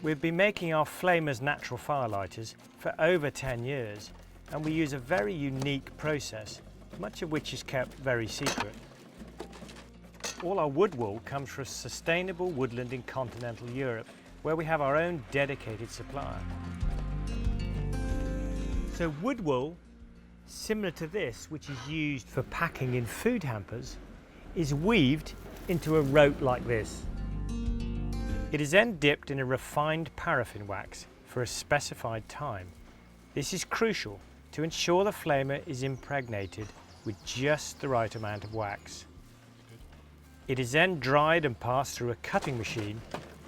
We've been making our Flamer's natural firelighters for over 10 years, and we use a very unique process, much of which is kept very secret. All our wood wool comes from sustainable woodland in continental Europe, where we have our own dedicated supplier. So wood wool, similar to this, which is used for packing in food hampers, is weaved into a rope like this. It is then dipped in a refined paraffin wax for a specified time. This is crucial to ensure the flamer is impregnated with just the right amount of wax. It is then dried and passed through a cutting machine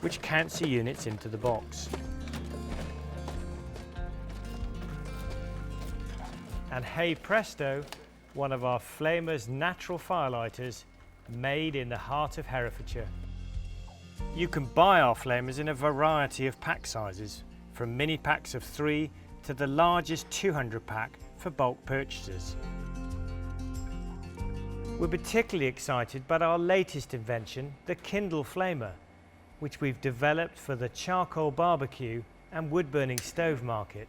which counts the units into the box. And hey presto, one of our Flamer's natural firelighters made in the heart of Herefordshire. You can buy our Flamers in a variety of pack sizes, from mini packs of 3 to the largest 200 pack for bulk purchases. We're particularly excited about our latest invention, the KindleFlamer, which we've developed for the charcoal barbecue and wood-burning stove market.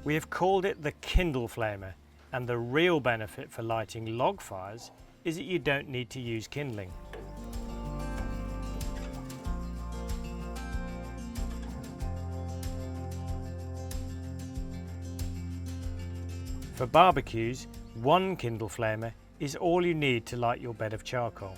We have called it the KindleFlamer, and the real benefit for lighting log fires is that you don't need to use kindling. For barbecues, one KindleFlamer is all you need to light your bed of charcoal.